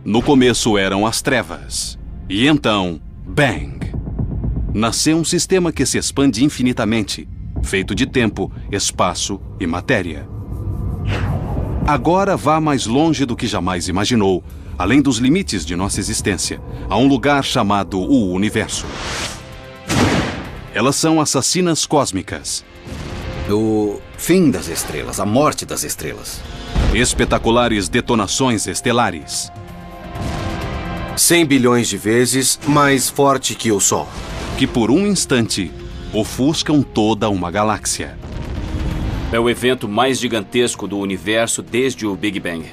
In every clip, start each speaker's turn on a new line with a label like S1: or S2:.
S1: No começo eram as trevas. E então, bang! Nasceu um sistema que se expande infinitamente, feito de tempo, espaço e matéria. Agora vá mais longe do que jamais imaginou, além dos limites de nossa existência, a um lugar chamado o Universo. Elas são assassinas cósmicas.
S2: O fim das estrelas, a morte das estrelas.
S1: Espetaculares detonações estelares.
S3: 100 bilhões de vezes mais forte que o Sol.
S1: Que por um instante ofuscam toda uma galáxia.
S4: É o evento mais gigantesco do universo desde o Big Bang.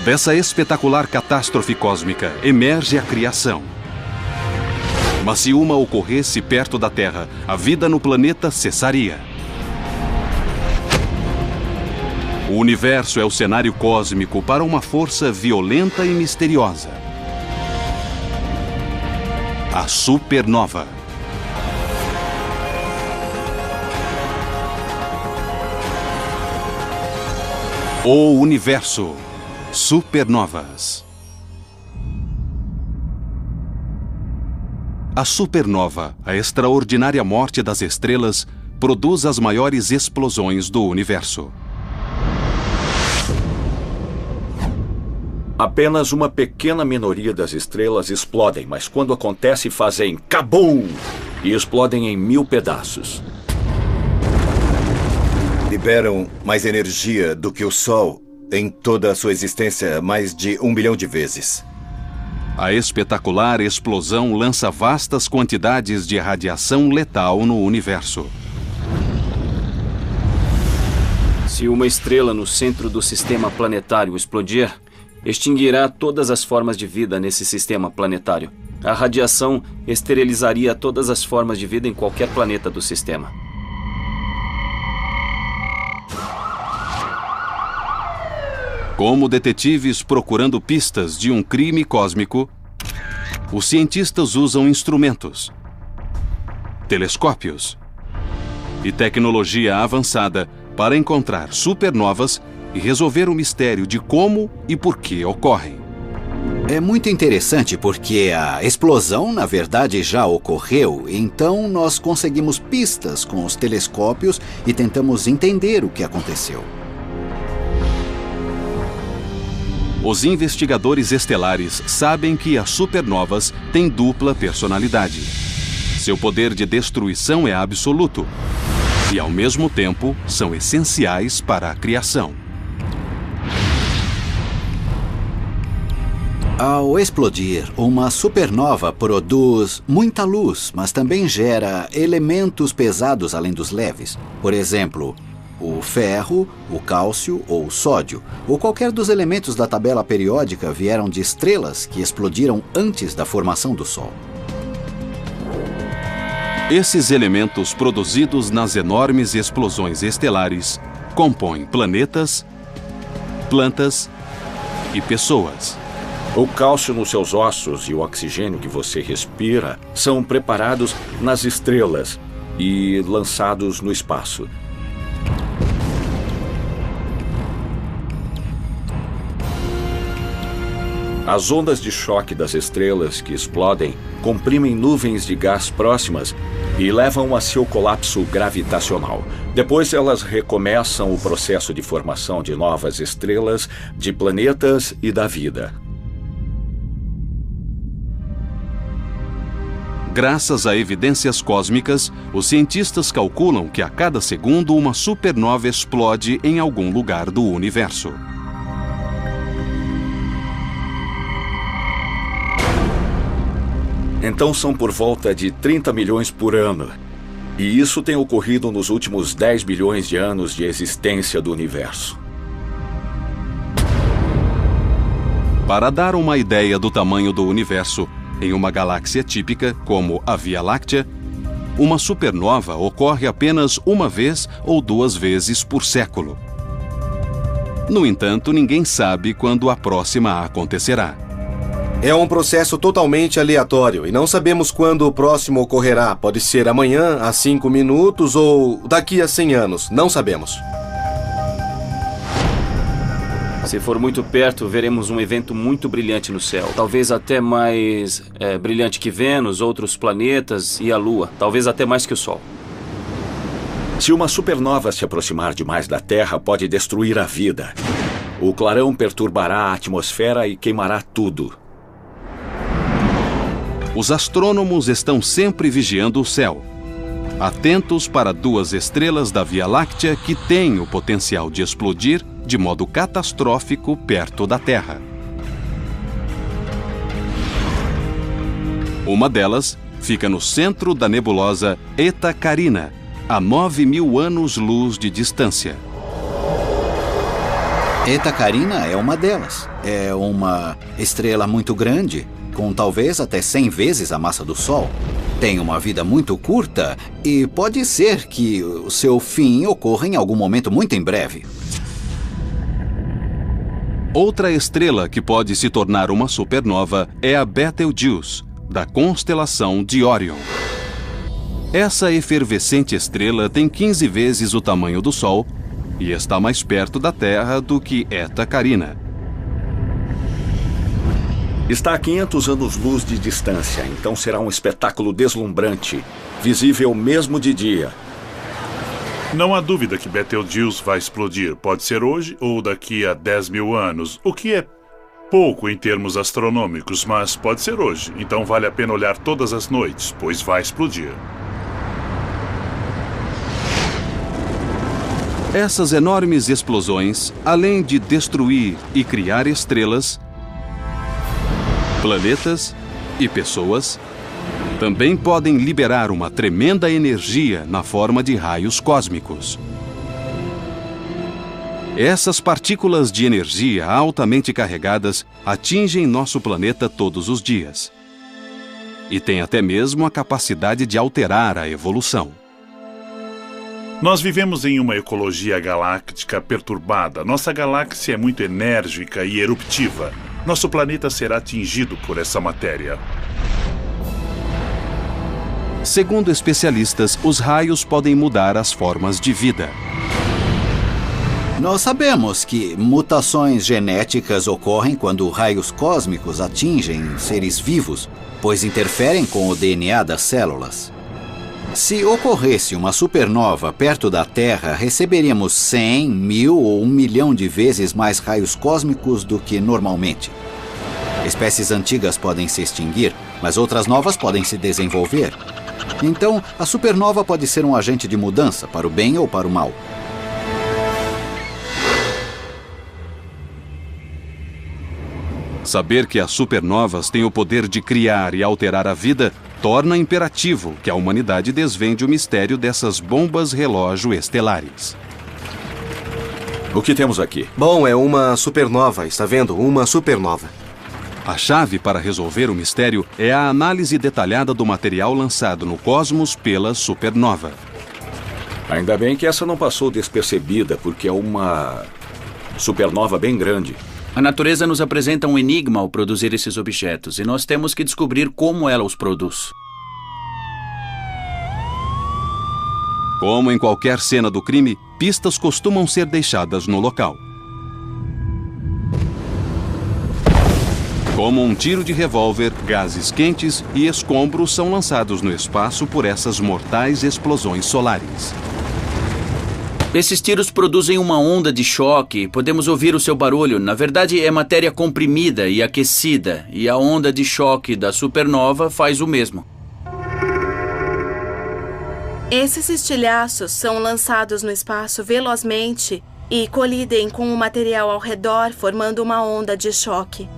S1: Dessa espetacular catástrofe cósmica emerge a criação. Mas se uma ocorresse perto da Terra, a vida no planeta cessaria. O universo é o cenário cósmico para uma força violenta e misteriosa. A supernova. O universo. Supernovas. A supernova, a extraordinária morte das estrelas, produz as maiores explosões do universo.
S5: Apenas uma pequena minoria das estrelas explodem, mas quando acontece fazem kabum! E explodem em 1000 pedaços.
S3: Liberam mais energia do que o Sol em toda a sua existência mais de 1 bilhão de vezes.
S1: A espetacular explosão lança vastas quantidades de radiação letal no universo.
S4: Se uma estrela no centro do sistema planetário explodir, extinguirá todas as formas de vida nesse sistema planetário. A radiação esterilizaria todas as formas de vida em qualquer planeta do sistema.
S1: Como detetives procurando pistas de um crime cósmico, os cientistas usam instrumentos, telescópios e tecnologia avançada para encontrar supernovas e resolver o mistério de como e por que ocorrem.
S2: É muito interessante porque a explosão, na verdade, já ocorreu, então nós conseguimos pistas com os telescópios e tentamos entender o que aconteceu.
S1: Os investigadores estelares sabem que as supernovas têm dupla personalidade. Seu poder de destruição é absoluto e, ao mesmo tempo, são essenciais para a criação.
S2: Ao explodir, uma supernova produz muita luz, mas também gera elementos pesados além dos leves. Por exemplo, o ferro, o cálcio ou o sódio, ou qualquer dos elementos da tabela periódica vieram de estrelas que explodiram antes da formação do Sol.
S1: Esses elementos produzidos nas enormes explosões estelares compõem planetas, plantas e pessoas.
S5: O cálcio nos seus ossos e o oxigênio que você respira são preparados nas estrelas e lançados no espaço. As ondas de choque das estrelas que explodem comprimem nuvens de gás próximas e levam a seu colapso gravitacional. Depois elas recomeçam o processo de formação de novas estrelas, de planetas e da vida.
S1: Graças a evidências cósmicas, os cientistas calculam que a cada segundo uma supernova explode em algum lugar do universo.
S5: Então são por volta de 30 milhões por ano. E isso tem ocorrido nos últimos 10 bilhões de anos de existência do universo.
S1: Para dar uma ideia do tamanho do universo, em uma galáxia típica, como a Via Láctea, uma supernova ocorre apenas uma vez ou 2 vezes por século. No entanto, ninguém sabe quando a próxima acontecerá.
S3: É um processo totalmente aleatório e não sabemos quando o próximo ocorrerá. Pode ser amanhã, há 5 minutos ou daqui a 100 anos. Não sabemos.
S4: Se for muito perto, veremos um evento muito brilhante no céu. Talvez até mais brilhante que Vênus, outros planetas e a Lua. Talvez até mais que o Sol.
S5: Se uma supernova se aproximar demais da Terra, pode destruir a vida. O clarão perturbará a atmosfera e queimará tudo.
S1: Os astrônomos estão sempre vigiando o céu, atentos para duas estrelas da Via Láctea que têm o potencial de explodir de modo catastrófico perto da Terra. Uma delas fica no centro da nebulosa Eta Carina, a 9.000 anos-luz de distância.
S2: Eta Carina é uma delas. É uma estrela muito grande, com talvez até 100 vezes a massa do Sol. Tem uma vida muito curta e pode ser que o seu fim ocorra em algum momento muito em breve.
S1: Outra estrela que pode se tornar uma supernova é a Betelgeuse, da constelação de Órion. Essa efervescente estrela tem 15 vezes o tamanho do Sol e está mais perto da Terra do que Eta Carina.
S5: Está a 500 anos-luz de distância, então será um espetáculo deslumbrante, visível mesmo de dia.
S6: Não há dúvida que Betelgeuse vai explodir. Pode ser hoje ou daqui a 10.000 anos, o que é pouco em termos astronômicos, mas pode ser hoje. Então vale a pena olhar todas as noites, pois vai explodir.
S1: Essas enormes explosões, além de destruir e criar estrelas, planetas e pessoas, também podem liberar uma tremenda energia na forma de raios cósmicos. Essas partículas de energia altamente carregadas atingem nosso planeta todos os dias. E têm até mesmo a capacidade de alterar a evolução.
S6: Nós vivemos em uma ecologia galáctica perturbada. Nossa galáxia é muito enérgica e eruptiva. Nosso planeta será atingido por essa matéria.
S1: Segundo especialistas, os raios podem mudar as formas de vida.
S2: Nós sabemos que mutações genéticas ocorrem quando raios cósmicos atingem seres vivos, pois interferem com o DNA das células. Se ocorresse uma supernova perto da Terra, receberíamos 100, 1000 ou 1 milhão de vezes mais raios cósmicos do que normalmente. Espécies antigas podem se extinguir, mas outras novas podem se desenvolver. Então, a supernova pode ser um agente de mudança, para o bem ou para o mal.
S1: Saber que as supernovas têm o poder de criar e alterar a vida torna imperativo que a humanidade desvende o mistério dessas bombas relógio estelares.
S5: O que temos aqui?
S3: Bom, é uma supernova, está vendo? Uma supernova.
S1: A chave para resolver o mistério é a análise detalhada do material lançado no cosmos pela supernova.
S5: Ainda bem que essa não passou despercebida, porque é uma supernova bem grande.
S7: A natureza nos apresenta um enigma ao produzir esses objetos, e nós temos que descobrir como ela os produz.
S1: Como em qualquer cena do crime, pistas costumam ser deixadas no local. Como um tiro de revólver, gases quentes e escombros são lançados no espaço por essas mortais explosões solares.
S7: Esses tiros produzem uma onda de choque, podemos ouvir o seu barulho. Na verdade, é matéria comprimida e aquecida, e a onda de choque da supernova faz o mesmo.
S8: Esses estilhaços são lançados no espaço velozmente e colidem com o material ao redor, formando uma onda de choque.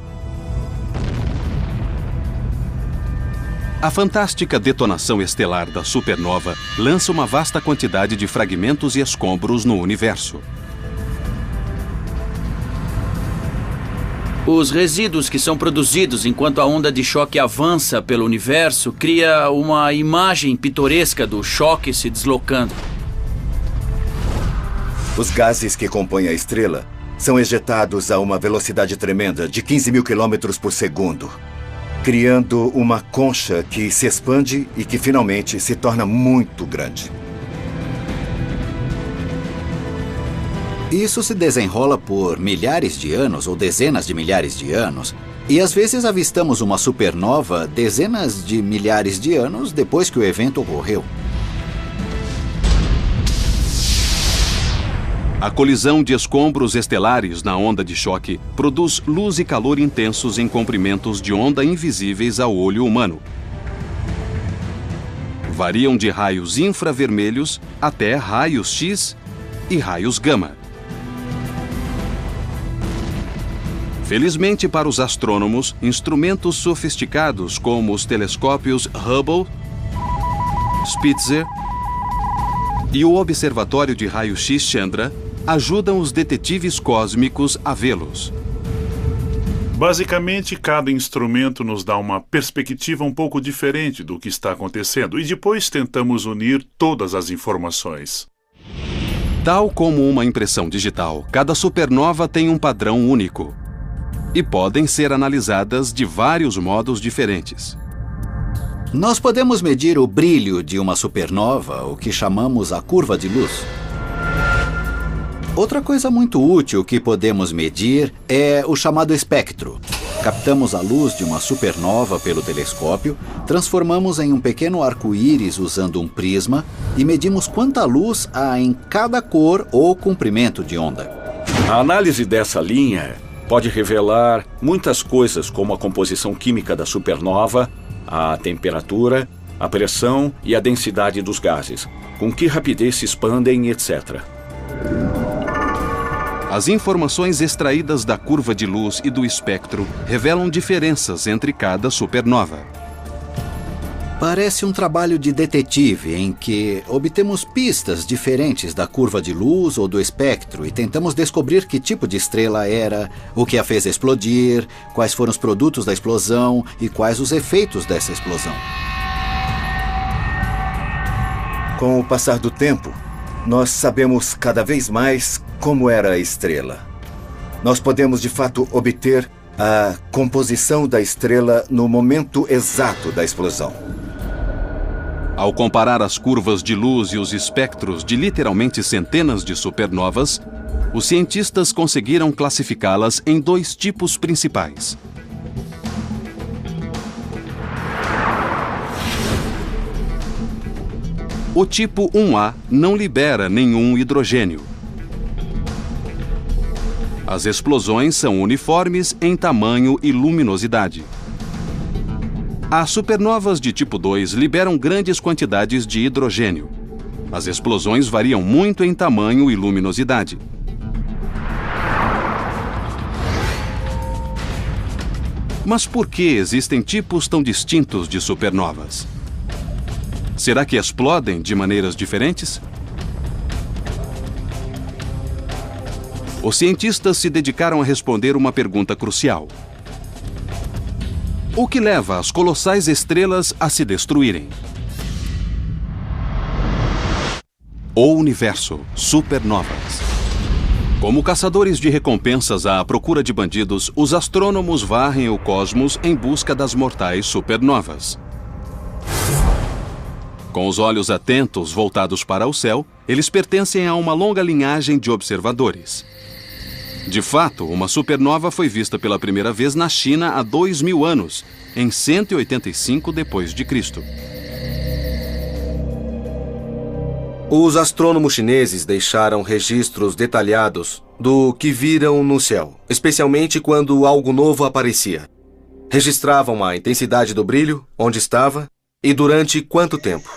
S1: A fantástica detonação estelar da supernova lança uma vasta quantidade de fragmentos e escombros no universo.
S7: Os resíduos que são produzidos enquanto a onda de choque avança pelo universo cria uma imagem pitoresca do choque se deslocando.
S9: Os gases que compõem a estrela são ejetados a uma velocidade tremenda de 15.000 km por segundo. Criando uma concha que se expande e que finalmente se torna muito grande.
S2: Isso se desenrola por milhares de anos ou dezenas de milhares de anos, e às vezes avistamos uma supernova dezenas de milhares de anos depois que o evento ocorreu.
S1: A colisão de escombros estelares na onda de choque produz luz e calor intensos em comprimentos de onda invisíveis ao olho humano. Variam de raios infravermelhos até raios X e raios gama. Felizmente para os astrônomos, instrumentos sofisticados como os telescópios Hubble, Spitzer e o Observatório de Raio-X Chandra ajudam os detetives cósmicos a vê-los.
S6: Basicamente, cada instrumento nos dá uma perspectiva um pouco diferente do que está acontecendo e depois tentamos unir todas as informações.
S1: Tal como uma impressão digital, cada supernova tem um padrão único e podem ser analisadas de vários modos diferentes.
S2: Nós podemos medir o brilho de uma supernova, o que chamamos a curva de luz. Outra coisa muito útil que podemos medir é o chamado espectro. Captamos a luz de uma supernova pelo telescópio, transformamos em um pequeno arco-íris usando um prisma e medimos quanta luz há em cada cor ou comprimento de onda.
S5: A análise dessa linha pode revelar muitas coisas, como a composição química da supernova, a temperatura, a pressão e a densidade dos gases, com que rapidez se expandem, etc.
S1: As informações extraídas da curva de luz e do espectro revelam diferenças entre cada supernova.
S2: Parece um trabalho de detetive em que obtemos pistas diferentes da curva de luz ou do espectro e tentamos descobrir que tipo de estrela era, o que a fez explodir, quais foram os produtos da explosão e quais os efeitos dessa explosão.
S9: Com o passar do tempo, nós sabemos cada vez mais como era a estrela. Nós podemos, de fato, obter a composição da estrela no momento exato da explosão.
S1: Ao comparar as curvas de luz e os espectros de literalmente centenas de supernovas, os cientistas conseguiram classificá-las em dois tipos principais. O tipo 1A não libera nenhum hidrogênio. As explosões são uniformes em tamanho e luminosidade. As supernovas de tipo 2 liberam grandes quantidades de hidrogênio. As explosões variam muito em tamanho e luminosidade. Mas por que existem tipos tão distintos de supernovas? Será que explodem de maneiras diferentes? Os cientistas se dedicaram a responder uma pergunta crucial. O que leva as colossais estrelas a se destruírem? O universo, supernovas. Como caçadores de recompensas à procura de bandidos, os astrônomos varrem o cosmos em busca das mortais supernovas. Com os olhos atentos voltados para o céu, eles pertencem a uma longa linhagem de observadores. De fato, uma supernova foi vista pela primeira vez na China há 2000 anos, em 185 d.C.
S3: Os astrônomos chineses deixaram registros detalhados do que viram no céu, especialmente quando algo novo aparecia. Registravam a intensidade do brilho, onde estava e durante quanto tempo.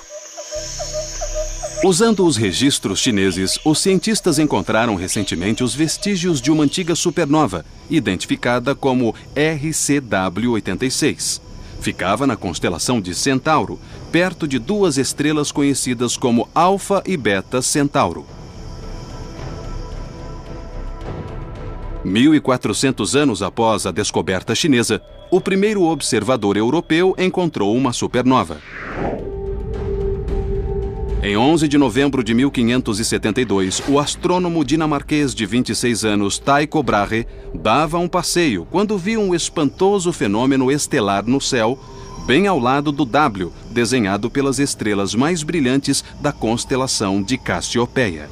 S1: Usando os registros chineses, os cientistas encontraram recentemente os vestígios de uma antiga supernova, identificada como RCW86. Ficava na constelação de Centauro, perto de duas estrelas conhecidas como Alfa e Beta Centauro. 1400 anos após a descoberta chinesa, o primeiro observador europeu encontrou uma supernova. Em 11 de novembro de 1572, o astrônomo dinamarquês de 26 anos Tycho Brahe dava um passeio quando viu um espantoso fenômeno estelar no céu, bem ao lado do W, desenhado pelas estrelas mais brilhantes da constelação de Cassiopeia.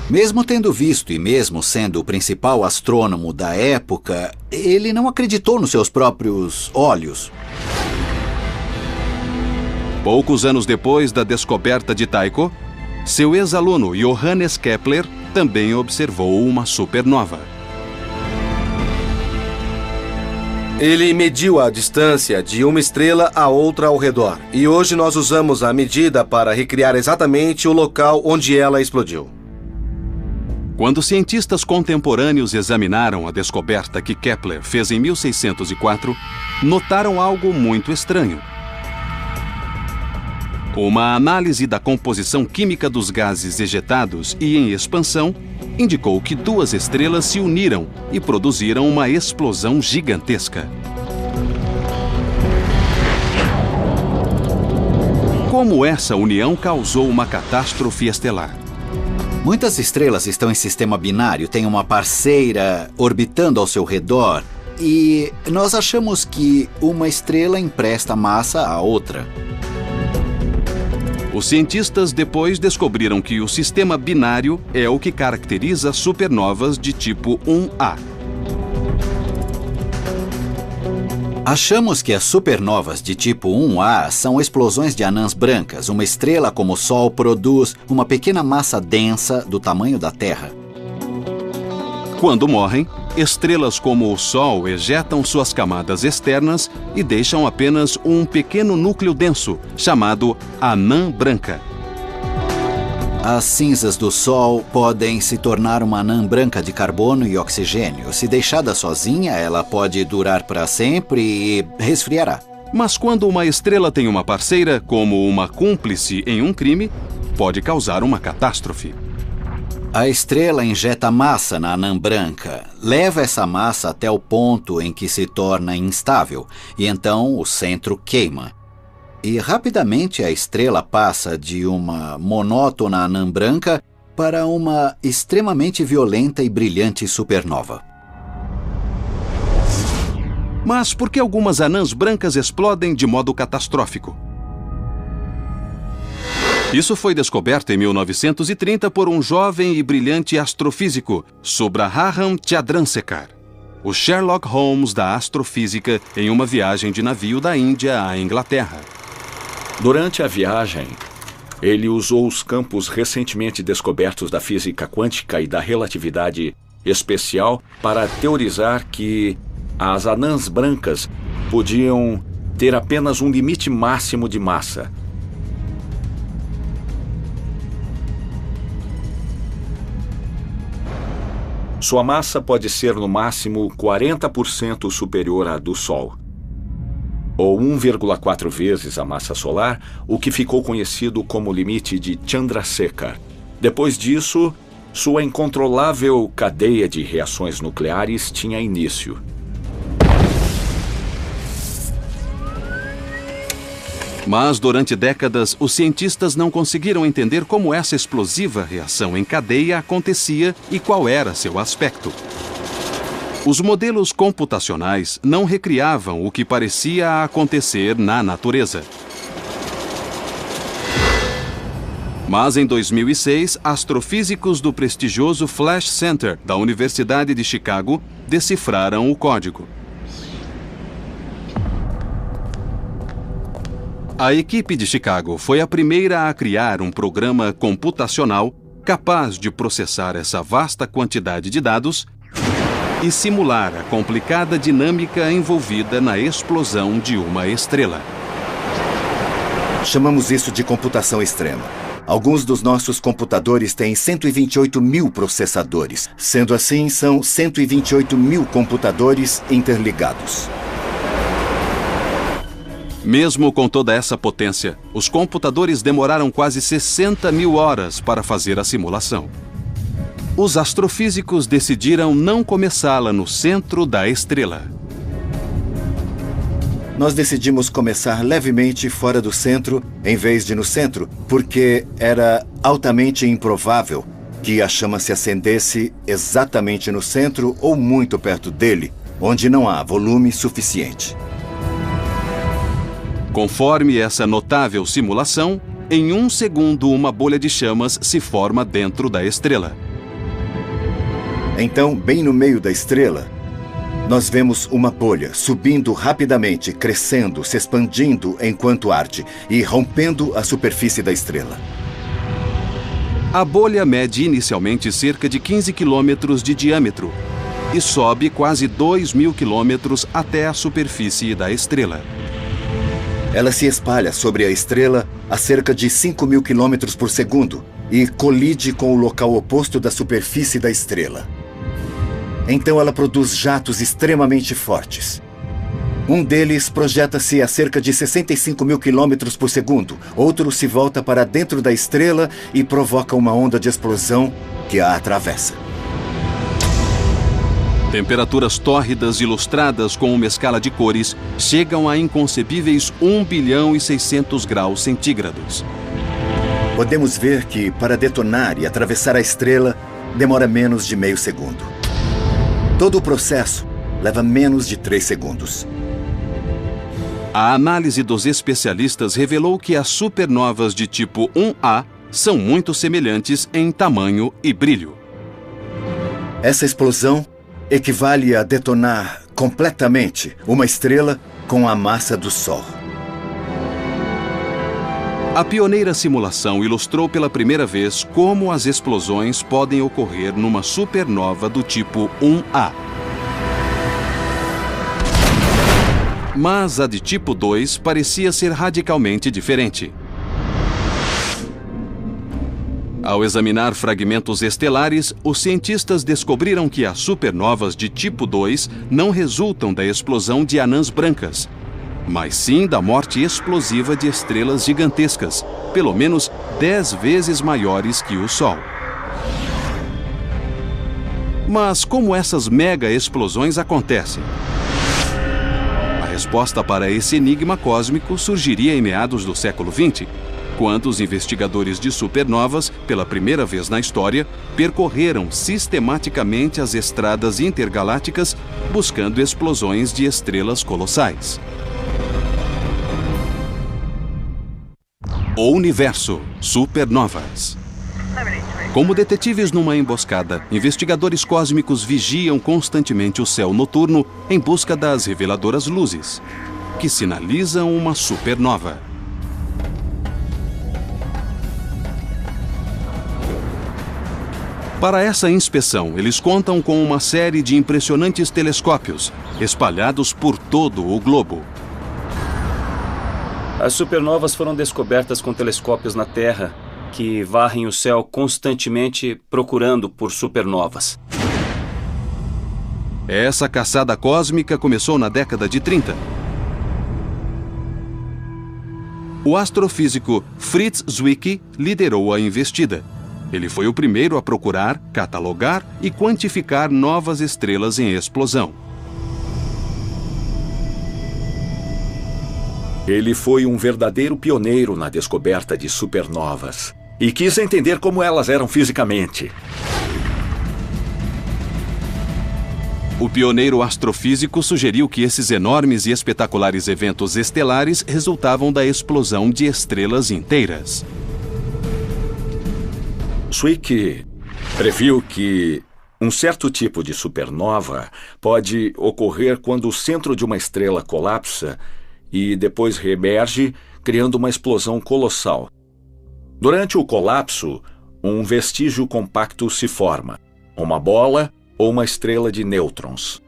S2: Mesmo tendo visto e mesmo sendo o principal astrônomo da época, ele não acreditou nos seus próprios olhos.
S1: Poucos anos depois da descoberta de Tycho, seu ex-aluno Johannes Kepler também observou uma supernova.
S3: Ele mediu a distância de uma estrela a outra ao redor, e hoje nós usamos a medida para recriar exatamente o local onde ela explodiu.
S1: Quando cientistas contemporâneos examinaram a descoberta que Kepler fez em 1604, notaram algo muito estranho. Uma análise da composição química dos gases ejetados e em expansão indicou que duas estrelas se uniram e produziram uma explosão gigantesca. Como essa união causou uma catástrofe estelar?
S2: Muitas estrelas estão em sistema binário, têm uma parceira orbitando ao seu redor, e nós achamos que uma estrela empresta massa à outra.
S1: Os cientistas depois descobriram que o sistema binário é o que caracteriza supernovas de tipo 1A.
S2: Achamos que as supernovas de tipo 1A são explosões de anãs brancas. Uma estrela como o Sol produz uma pequena massa densa do tamanho da Terra.
S1: Quando morrem, estrelas como o Sol ejetam suas camadas externas e deixam apenas um pequeno núcleo denso, chamado anã branca.
S2: As cinzas do Sol podem se tornar uma anã branca de carbono e oxigênio. Se deixada sozinha, ela pode durar para sempre e resfriará.
S1: Mas quando uma estrela tem uma parceira, como uma cúmplice em um crime, pode causar uma catástrofe.
S2: A estrela injeta massa na anã branca, leva essa massa até o ponto em que se torna instável, e então o centro queima. E rapidamente a estrela passa de uma monótona anã branca para uma extremamente violenta e brilhante supernova.
S1: Mas por que algumas anãs brancas explodem de modo catastrófico? Isso foi descoberto em 1930 por um jovem e brilhante astrofísico, Subraham Chandrasekhar, o Sherlock Holmes da astrofísica, em uma viagem de navio da Índia à Inglaterra.
S5: Durante a viagem, ele usou os campos recentemente descobertos da física quântica e da relatividade especial para teorizar que as anãs brancas podiam ter apenas um limite máximo de massa. Sua massa pode ser no máximo 40% superior à do Sol, ou 1,4 vezes a massa solar, o que ficou conhecido como limite de Chandrasekhar. Depois disso, sua incontrolável cadeia de reações nucleares tinha início.
S1: Mas durante décadas, os cientistas não conseguiram entender como essa explosiva reação em cadeia acontecia e qual era seu aspecto. Os modelos computacionais não recriavam o que parecia acontecer na natureza. Mas em 2006, astrofísicos do prestigioso Flash Center da Universidade de Chicago decifraram o código. A equipe de Chicago foi a primeira a criar um programa computacional capaz de processar essa vasta quantidade de dados e simular a complicada dinâmica envolvida na explosão de uma estrela.
S9: Chamamos isso de computação extrema. Alguns dos nossos computadores têm 128 mil processadores. Sendo assim, são 128 mil computadores interligados.
S1: Mesmo com toda essa potência, os computadores demoraram quase 60 mil horas para fazer a simulação. Os astrofísicos decidiram não começá-la no centro da estrela.
S9: Nós decidimos começar levemente fora do centro, em vez de no centro, porque era altamente improvável que a chama se acendesse exatamente no centro ou muito perto dele, onde não há volume suficiente.
S1: Conforme essa notável simulação, em 1 segundo uma bolha de chamas se forma dentro da estrela.
S9: Então, bem no meio da estrela, nós vemos uma bolha subindo rapidamente, crescendo, se expandindo enquanto arde e rompendo a superfície da estrela.
S1: A bolha mede inicialmente cerca de 15 quilômetros de diâmetro e sobe quase 2.000 quilômetros até a superfície da estrela.
S9: Ela se espalha sobre a estrela a cerca de 5.000 quilômetros por segundo e colide com o local oposto da superfície da estrela. Então ela produz jatos extremamente fortes. Um deles projeta-se a cerca de 65.000 quilômetros por segundo. Outro se volta para dentro da estrela e provoca uma onda de explosão que a atravessa.
S1: Temperaturas tórridas ilustradas com uma escala de cores chegam a inconcebíveis 1 bilhão e 600 graus centígrados.
S9: Podemos ver que, para detonar e atravessar a estrela, demora menos de meio segundo. Todo o processo leva menos de 3 segundos.
S1: A análise dos especialistas revelou que as supernovas de tipo 1A são muito semelhantes em tamanho e brilho.
S9: Essa explosão equivale a detonar completamente uma estrela com a massa do Sol.
S1: A pioneira simulação ilustrou pela primeira vez como as explosões podem ocorrer numa supernova do tipo 1A. Mas a de tipo 2 parecia ser radicalmente diferente. Ao examinar fragmentos estelares, os cientistas descobriram que as supernovas de tipo 2 não resultam da explosão de anãs brancas, mas sim da morte explosiva de estrelas gigantescas, pelo menos 10 vezes maiores que o Sol. Mas como essas mega explosões acontecem? A resposta para esse enigma cósmico surgiria em meados do século XX, quando os investigadores de supernovas, pela primeira vez na história, percorreram sistematicamente as estradas intergalácticas buscando explosões de estrelas colossais. O universo, supernovas. Como detetives numa emboscada, investigadores cósmicos vigiam constantemente o céu noturno em busca das reveladoras luzes, que sinalizam uma supernova. Para essa inspeção, eles contam com uma série de impressionantes telescópios, espalhados por todo o globo.
S4: As supernovas foram descobertas com telescópios na Terra, que varrem o céu constantemente procurando por supernovas.
S1: Essa caçada cósmica começou na década de 30. O astrofísico Fritz Zwicky liderou a investida. Ele foi o primeiro a procurar, catalogar e quantificar novas estrelas em explosão.
S5: Ele foi um verdadeiro pioneiro na descoberta de supernovas e quis entender como elas eram fisicamente.
S1: O pioneiro astrofísico sugeriu que esses enormes e espetaculares eventos estelares resultavam da explosão de estrelas inteiras.
S5: Zwicky previu que um certo tipo de supernova pode ocorrer quando o centro de uma estrela colapsa e depois reemerge, criando uma explosão colossal. Durante o colapso, um vestígio compacto se forma, uma bola ou uma estrela de nêutrons.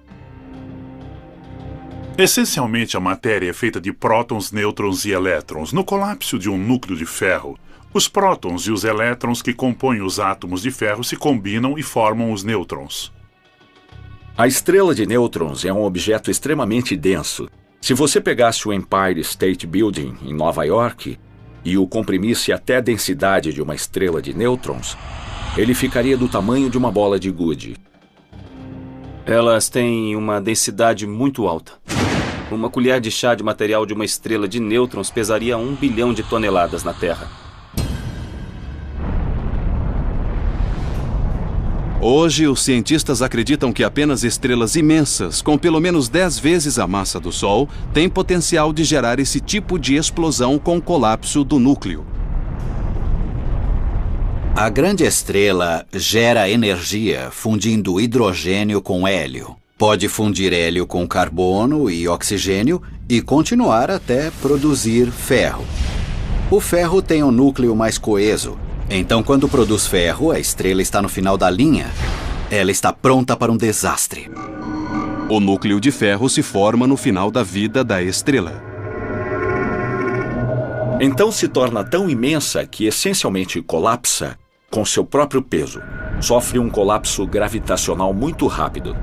S6: Essencialmente, a matéria é feita de prótons, nêutrons e elétrons. No colapso de um núcleo de ferro, os prótons e os elétrons que compõem os átomos de ferro se combinam e formam os nêutrons.
S5: A estrela de nêutrons é um objeto extremamente denso. Se você pegasse o Empire State Building em Nova York e o comprimisse até a densidade de uma estrela de nêutrons, ele ficaria do tamanho de uma bola de gude.
S4: Elas têm uma densidade muito alta. Uma colher de chá de material de uma estrela de nêutrons pesaria 1 bilhão de toneladas na Terra.
S1: Hoje, os cientistas acreditam que apenas estrelas imensas, com pelo menos 10 vezes a massa do Sol, têm potencial de gerar esse tipo de explosão com colapso do núcleo.
S2: A grande estrela gera energia fundindo hidrogênio com hélio. Pode fundir hélio com carbono e oxigênio e continuar até produzir ferro. O ferro tem um núcleo mais coeso. Então, quando produz ferro, a estrela está no final da linha. Ela está pronta para um desastre.
S1: O núcleo de ferro se forma no final da vida da estrela.
S5: Então se torna tão imensa que essencialmente colapsa com seu próprio peso. Sofre um colapso gravitacional muito rápido.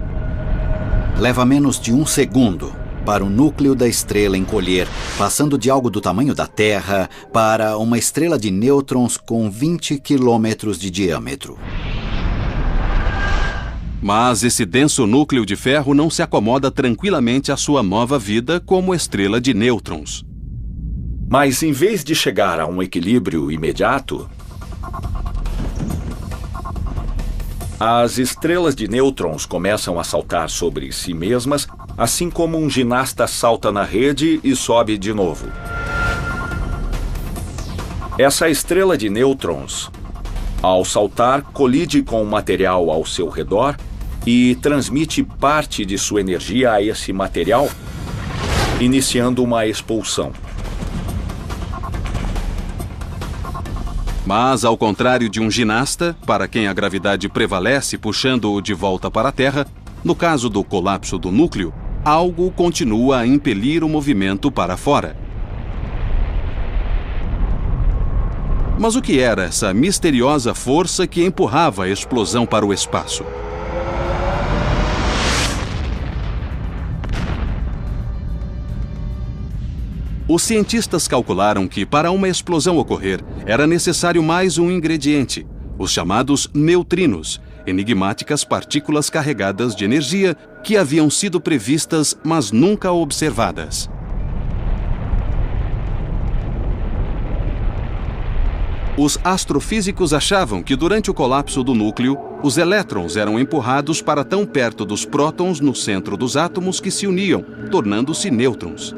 S2: Leva menos de 1 segundo para o núcleo da estrela encolher, passando de algo do tamanho da Terra para uma estrela de nêutrons com 20 quilômetros de diâmetro.
S1: Mas esse denso núcleo de ferro não se acomoda tranquilamente à sua nova vida como estrela de nêutrons.
S5: Mas em vez de chegar a um equilíbrio imediato, as estrelas de nêutrons começam a saltar sobre si mesmas, assim como um ginasta salta na rede e sobe de novo. Essa estrela de nêutrons, ao saltar, colide com o material ao seu redor e transmite parte de sua energia a esse material, iniciando uma expulsão.
S1: Mas, ao contrário de um ginasta, para quem a gravidade prevalece puxando-o de volta para a Terra, no caso do colapso do núcleo, algo continua a impelir o movimento para fora. Mas o que era essa misteriosa força que empurrava a explosão para o espaço? Os cientistas calcularam que, para uma explosão ocorrer, era necessário mais um ingrediente, os chamados neutrinos, enigmáticas partículas carregadas de energia que haviam sido previstas, mas nunca observadas. Os astrofísicos achavam que, durante o colapso do núcleo, os elétrons eram empurrados para tão perto dos prótons no centro dos átomos que se uniam, tornando-se nêutrons.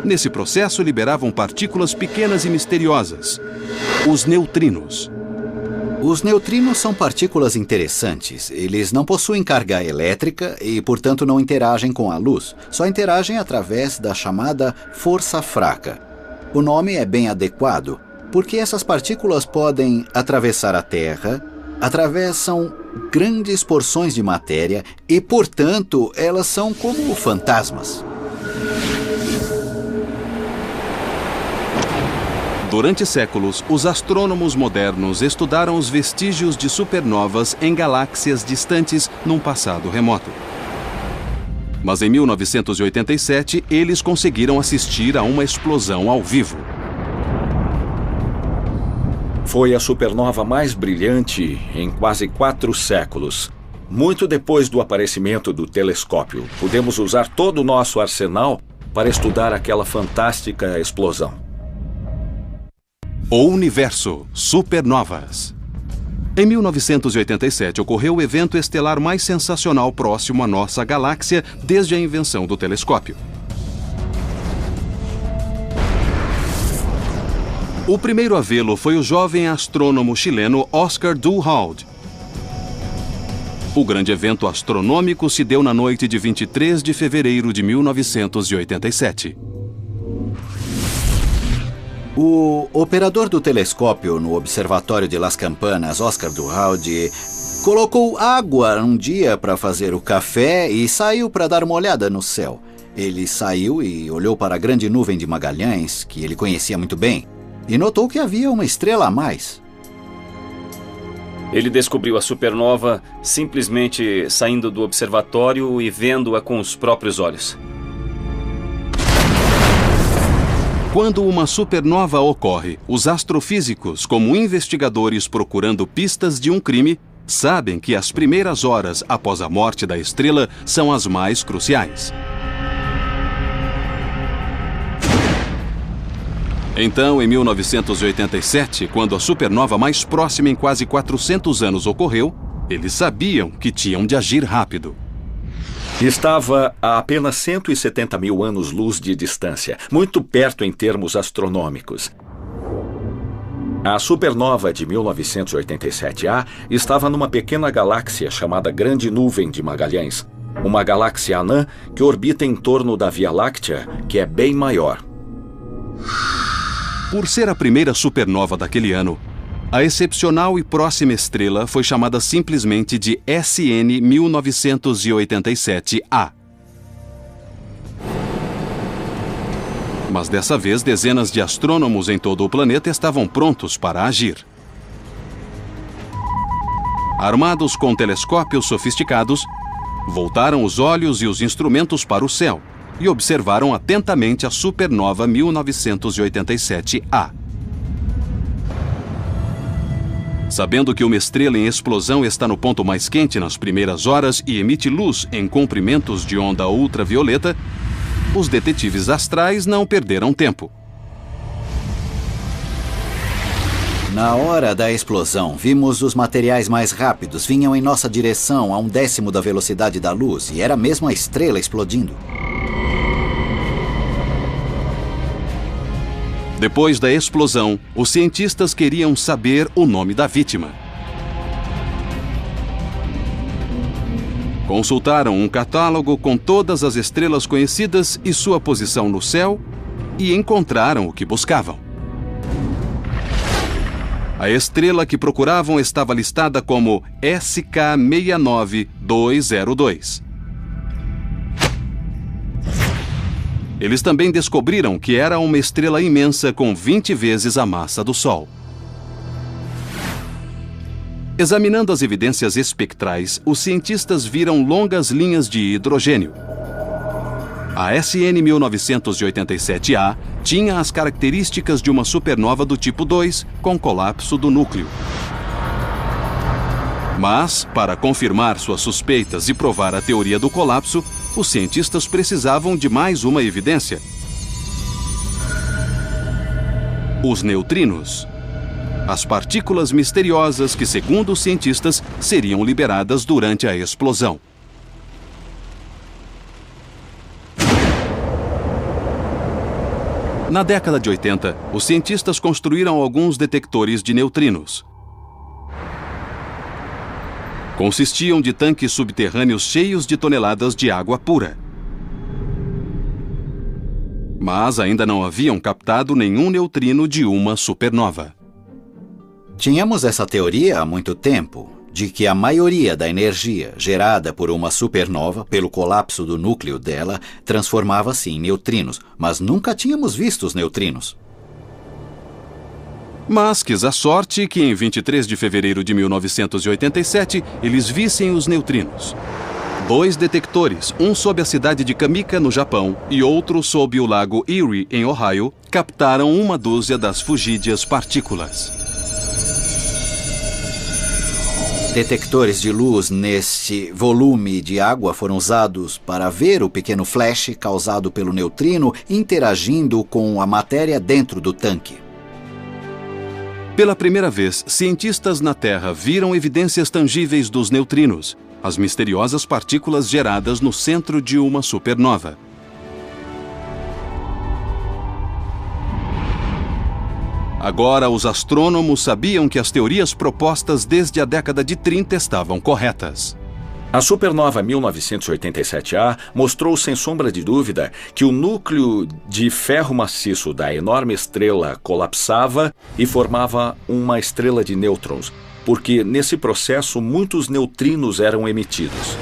S1: Nesse processo, liberavam partículas pequenas e misteriosas, os neutrinos.
S2: Os neutrinos são partículas interessantes. Eles não possuem carga elétrica e, portanto, não interagem com a luz. Só interagem através da chamada força fraca. O nome é bem adequado, porque essas partículas podem atravessar a Terra, atravessam grandes porções de matéria e, portanto, elas são como fantasmas.
S1: Durante séculos, os astrônomos modernos estudaram os vestígios de supernovas em galáxias distantes num passado remoto. Mas em 1987, eles conseguiram assistir a uma explosão ao vivo.
S5: Foi a supernova mais brilhante em quase 4 séculos. Muito depois do aparecimento do telescópio, pudemos usar todo o nosso arsenal para estudar aquela fantástica explosão.
S1: O universo, supernovas. Em 1987 ocorreu o evento estelar mais sensacional próximo à nossa galáxia desde a invenção do telescópio. O primeiro a vê-lo foi o jovem astrônomo chileno Oscar Duhalde. O grande evento astronômico se deu na noite de 23 de fevereiro de 1987.
S2: O operador do telescópio no Observatório de Las Campanas, Oscar Duhalde, colocou água um dia para fazer o café e saiu para dar uma olhada no céu. Ele saiu e olhou para a grande nuvem de Magalhães, que ele conhecia muito bem, e notou que havia uma estrela a mais.
S4: Ele descobriu a supernova simplesmente saindo do observatório e vendo-a com os próprios olhos.
S1: Quando uma supernova ocorre, os astrofísicos, como investigadores procurando pistas de um crime, sabem que as primeiras horas após a morte da estrela são as mais cruciais. Então, em 1987, quando a supernova mais próxima em quase 400 anos ocorreu, eles sabiam que tinham de agir rápido.
S5: Estava a apenas 170 mil anos-luz de distância, muito perto em termos astronômicos. A supernova de 1987A estava numa pequena galáxia chamada Grande Nuvem de Magalhães, uma galáxia anã que orbita em torno da Via Láctea, que é bem maior.
S1: Por ser a primeira supernova daquele ano, a excepcional e próxima estrela foi chamada simplesmente de SN 1987A. Mas dessa vez, dezenas de astrônomos em todo o planeta estavam prontos para agir. Armados com telescópios sofisticados, voltaram os olhos e os instrumentos para o céu e observaram atentamente a supernova 1987A. Sabendo que uma estrela em explosão está no ponto mais quente nas primeiras horas e emite luz em comprimentos de onda ultravioleta, os detetives astrais não perderam tempo.
S2: Na hora da explosão, vimos os materiais mais rápidos vinham em nossa direção a 1/10 da velocidade da luz e era mesmo a estrela explodindo.
S1: Depois da explosão, os cientistas queriam saber o nome da vítima. Consultaram um catálogo com todas as estrelas conhecidas e sua posição no céu e encontraram o que buscavam. A estrela que procuravam estava listada como SK69202. Eles também descobriram que era uma estrela imensa com 20 vezes a massa do Sol. Examinando as evidências espectrais, os cientistas viram longas linhas de hidrogênio. A SN 1987A tinha as características de uma supernova do tipo 2, com colapso do núcleo. Mas, para confirmar suas suspeitas e provar a teoria do colapso, os cientistas precisavam de mais uma evidência: os neutrinos. As partículas misteriosas que, segundo os cientistas, seriam liberadas durante a explosão. Na década de 80, os cientistas construíram alguns detectores de neutrinos. Consistiam de tanques subterrâneos cheios de toneladas de água pura. Mas ainda não haviam captado nenhum neutrino de uma supernova.
S2: Tínhamos essa teoria há muito tempo, de que a maioria da energia gerada por uma supernova, pelo colapso do núcleo dela, transformava-se em neutrinos, mas nunca tínhamos visto os neutrinos.
S1: Mas quis a sorte que em 23 de fevereiro de 1987 eles vissem os neutrinos. 2 detectores, um sob a cidade de Kamika, no Japão, e outro sob o lago Erie, em Ohio, captaram uma dúzia das fugídias partículas.
S2: Detectores de luz neste volume de água foram usados para ver o pequeno flash causado pelo neutrino interagindo com a matéria dentro do tanque.
S1: Pela primeira vez, cientistas na Terra viram evidências tangíveis dos neutrinos, as misteriosas partículas geradas no centro de uma supernova. Agora, os astrônomos sabiam que as teorias propostas desde a década de 30 estavam corretas.
S5: A supernova 1987A mostrou sem sombra de dúvida que o núcleo de ferro maciço da enorme estrela colapsava e formava uma estrela de nêutrons, porque nesse processo muitos neutrinos eram emitidos.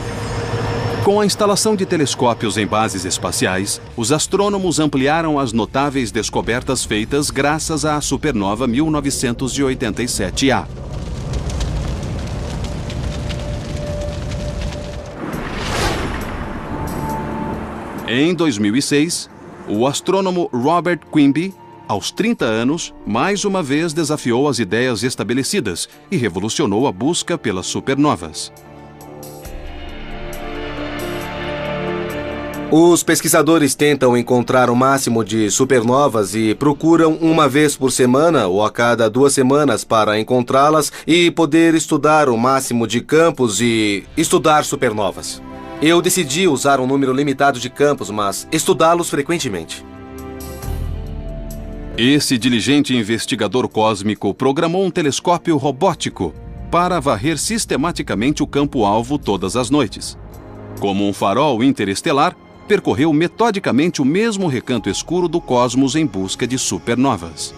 S1: Com a instalação de telescópios em bases espaciais, os astrônomos ampliaram as notáveis descobertas feitas graças à supernova 1987A. Em 2006, o astrônomo Robert Quimby, aos 30 anos, mais uma vez desafiou as ideias estabelecidas e revolucionou a busca pelas supernovas.
S3: Os pesquisadores tentam encontrar o máximo de supernovas e procuram uma vez por semana ou a cada 2 semanas para encontrá-las e poder estudar o máximo de campos e estudar supernovas. Eu decidi usar um número limitado de campos, mas estudá-los frequentemente.
S1: Esse diligente investigador cósmico programou um telescópio robótico para varrer sistematicamente o campo-alvo todas as noites. Como um farol interestelar, percorreu metodicamente o mesmo recanto escuro do cosmos em busca de supernovas.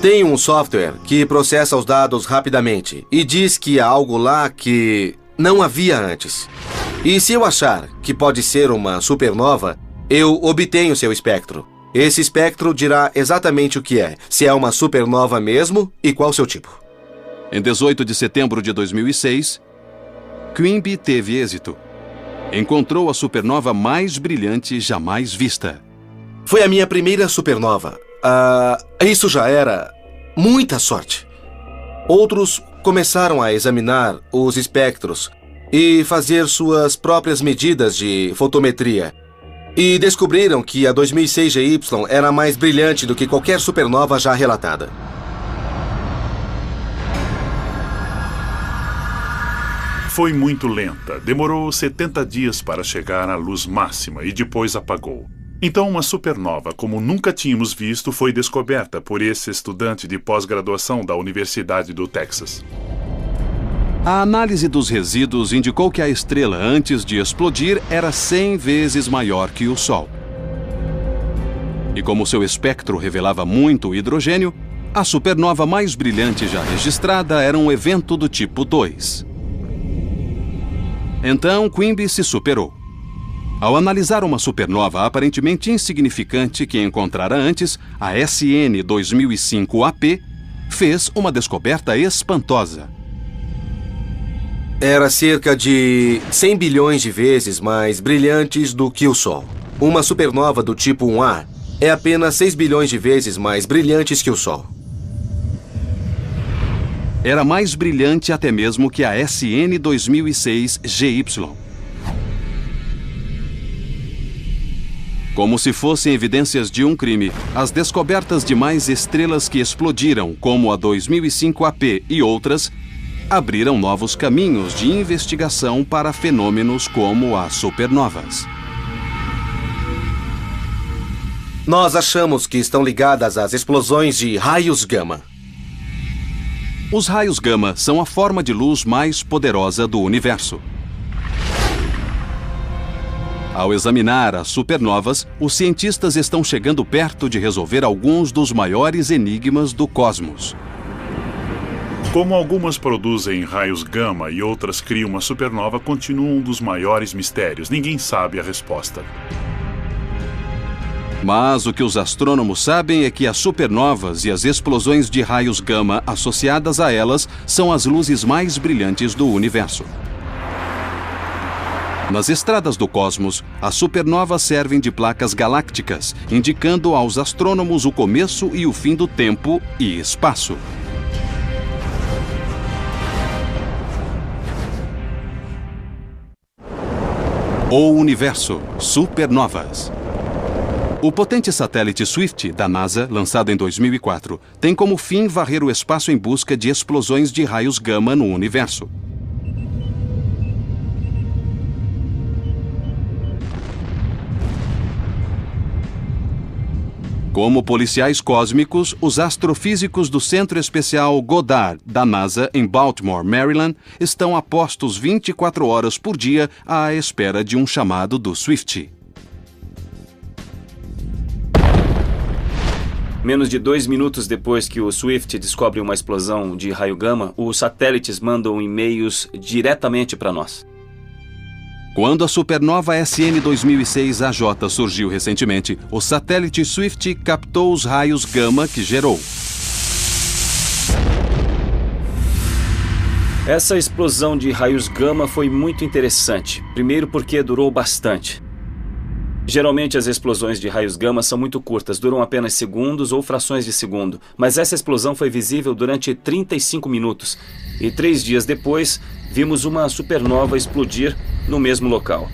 S3: Tem um software que processa os dados rapidamente e diz que há algo lá que não havia antes. E se eu achar que pode ser uma supernova, eu obtenho seu espectro. Esse espectro dirá exatamente o que é, se é uma supernova mesmo e qual seu tipo.
S1: Em 18 de setembro de 2006, Quimby teve êxito. Encontrou a supernova mais brilhante jamais vista.
S3: Foi a minha primeira supernova. Isso já era muita sorte. Outros começaram a examinar os espectros e fazer suas próprias medidas de fotometria. E descobriram que a 2006 GY era mais brilhante do que qualquer supernova já relatada.
S6: Foi muito lenta. Demorou 70 dias para chegar à luz máxima e depois apagou. Então, uma supernova, como nunca tínhamos visto, foi descoberta por esse estudante de pós-graduação da Universidade do Texas.
S1: A análise dos resíduos indicou que a estrela, antes de explodir, era 100 vezes maior que o Sol. E como seu espectro revelava muito hidrogênio, a supernova mais brilhante já registrada era um evento do tipo 2. Então, Quimby se superou. Ao analisar uma supernova aparentemente insignificante que encontrara antes, a SN 2005AP fez uma descoberta espantosa.
S3: Era cerca de 100 bilhões de vezes mais brilhantes do que o Sol. Uma supernova do tipo 1A é apenas 6 bilhões de vezes mais brilhantes que o Sol.
S1: Era mais brilhante até mesmo que a SN 2006 GY. Como se fossem evidências de um crime, as descobertas de mais estrelas que explodiram, como a 2005 AP e outras, abriram novos caminhos de investigação para fenômenos como as supernovas.
S3: Nós achamos que estão ligadas às explosões de raios gama.
S1: Os raios gama são a forma de luz mais poderosa do universo. Ao examinar as supernovas, os cientistas estão chegando perto de resolver alguns dos maiores enigmas do cosmos.
S6: Como algumas produzem raios gama e outras criam uma supernova, continua um dos maiores mistérios. Ninguém sabe a resposta.
S1: Mas o que os astrônomos sabem é que as supernovas e as explosões de raios gama associadas a elas são as luzes mais brilhantes do universo. Nas estradas do cosmos, as supernovas servem de placas galácticas, indicando aos astrônomos o começo e o fim do tempo e espaço. O universo, supernovas. O potente satélite Swift, da NASA, lançado em 2004, tem como fim varrer o espaço em busca de explosões de raios gama no universo. Como policiais cósmicos, os astrofísicos do Centro Especial Goddard, da NASA, em Baltimore, Maryland, estão a postos 24 horas por dia à espera de um chamado do Swift.
S4: Menos de 2 minutos depois que o Swift descobre uma explosão de raio gama, os satélites mandam e-mails diretamente para nós.
S1: Quando a supernova SN 2006 AJ surgiu recentemente, o satélite Swift captou os raios gama que gerou.
S4: Essa explosão de raios gama foi muito interessante. Primeiro porque durou bastante. Geralmente as explosões de raios gama são muito curtas, duram apenas segundos ou frações de segundo. Mas essa explosão foi visível durante 35 minutos. E 3 dias depois, vimos uma supernova explodir no mesmo local.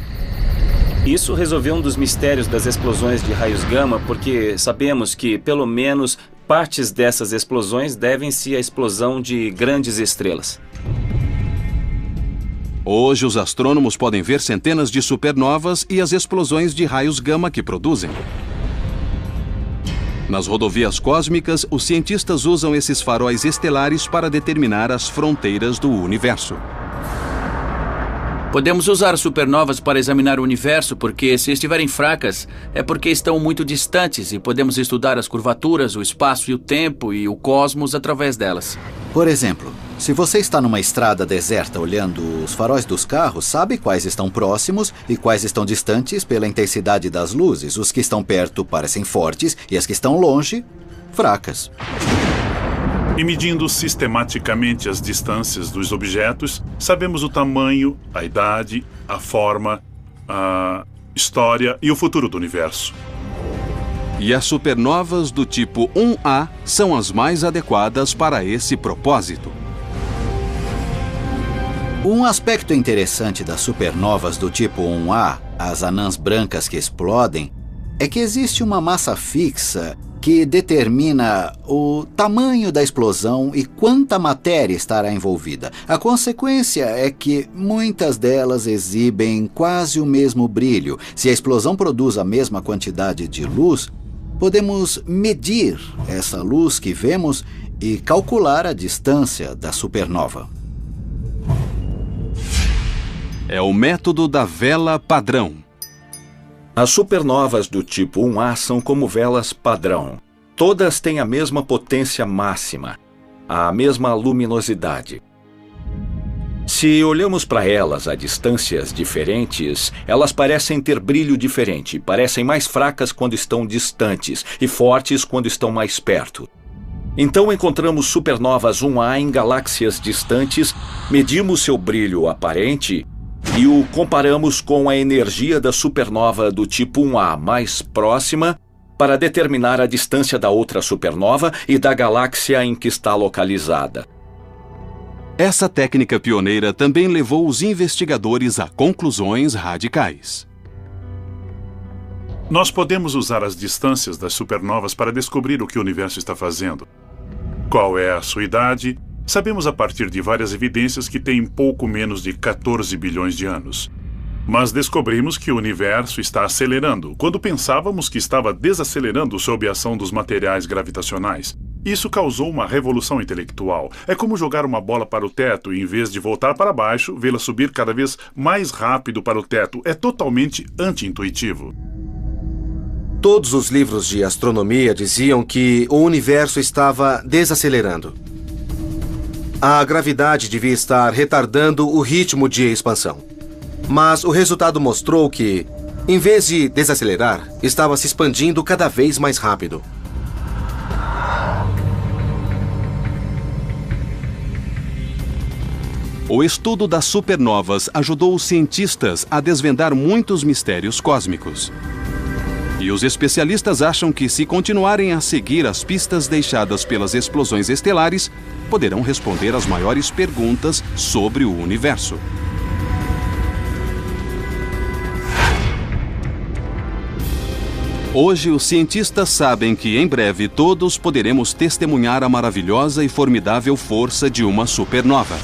S4: Isso resolveu um dos mistérios das explosões de raios gama, porque sabemos que, pelo menos, partes dessas explosões devem-se à explosão de grandes estrelas.
S1: Hoje, os astrônomos podem ver centenas de supernovas e as explosões de raios gama que produzem. Nas rodovias cósmicas, os cientistas usam esses faróis estelares para determinar as fronteiras do universo.
S7: Podemos usar supernovas para examinar o universo porque, se estiverem fracas, é porque estão muito distantes e podemos estudar as curvaturas, o espaço e o tempo e o cosmos através delas.
S2: Por exemplo, se você está numa estrada deserta olhando os faróis dos carros, sabe quais estão próximos e quais estão distantes pela intensidade das luzes. Os que estão perto parecem fortes e as que estão longe, fracas.
S6: E medindo sistematicamente as distâncias dos objetos, sabemos o tamanho, a idade, a forma, a história e o futuro do universo.
S1: E as supernovas do tipo 1A são as mais adequadas para esse propósito.
S2: Um aspecto interessante das supernovas do tipo 1A, as anãs brancas que explodem, é que existe uma massa fixa que determina o tamanho da explosão e quanta matéria estará envolvida. A consequência é que muitas delas exibem quase o mesmo brilho. Se a explosão produz a mesma quantidade de luz, podemos medir essa luz que vemos e calcular a distância da supernova.
S1: É o método da vela padrão.
S5: As supernovas do tipo 1A são como velas padrão. Todas têm a mesma potência máxima, a mesma luminosidade. Se olhamos para elas a distâncias diferentes, elas parecem ter brilho diferente, parecem mais fracas quando estão distantes e fortes quando estão mais perto. Então encontramos supernovas 1A em galáxias distantes, medimos seu brilho aparente e o comparamos com a energia da supernova do tipo 1A mais próxima para determinar a distância da outra supernova e da galáxia em que está localizada.
S1: Essa técnica pioneira também levou os investigadores a conclusões radicais.
S6: Nós podemos usar as distâncias das supernovas para descobrir o que o universo está fazendo. Qual é a sua idade? Sabemos a partir de várias evidências que tem pouco menos de 14 bilhões de anos. Mas descobrimos que o universo está acelerando, quando pensávamos que estava desacelerando sob a ação dos materiais gravitacionais. Isso causou uma revolução intelectual. É como jogar uma bola para o teto e, em vez de voltar para baixo, vê-la subir cada vez mais rápido para o teto. É totalmente anti-intuitivo.
S3: Todos os livros de astronomia diziam que o universo estava desacelerando. A gravidade devia estar retardando o ritmo de expansão. Mas o resultado mostrou que, em vez de desacelerar, estava se expandindo cada vez mais rápido.
S1: O estudo das supernovas ajudou os cientistas a desvendar muitos mistérios cósmicos. E os especialistas acham que, se continuarem a seguir as pistas deixadas pelas explosões estelares, poderão responder às maiores perguntas sobre o universo. Hoje, os cientistas sabem que, em breve, todos poderemos testemunhar a maravilhosa e formidável força de uma supernova.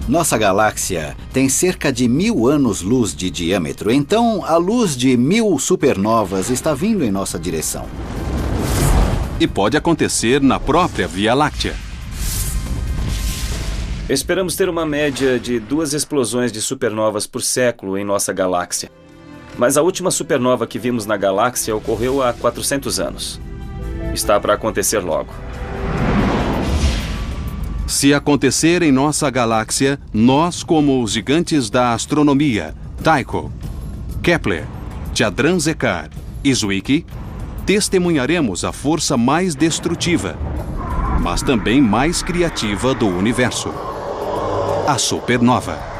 S2: Nossa galáxia tem cerca de 1000 anos-luz de diâmetro, então a luz de 1000 supernovas está vindo em nossa direção.
S1: E pode acontecer na própria Via Láctea.
S4: Esperamos ter uma média de 2 explosões de supernovas por século em nossa galáxia. Mas a última supernova que vimos na galáxia ocorreu há 400 anos. Está para acontecer logo.
S1: Se acontecer em nossa galáxia, nós, como os gigantes da astronomia, Tycho, Kepler, Chandra-Sekhar e Zwicky, testemunharemos a força mais destrutiva, mas também mais criativa do universo: a supernova.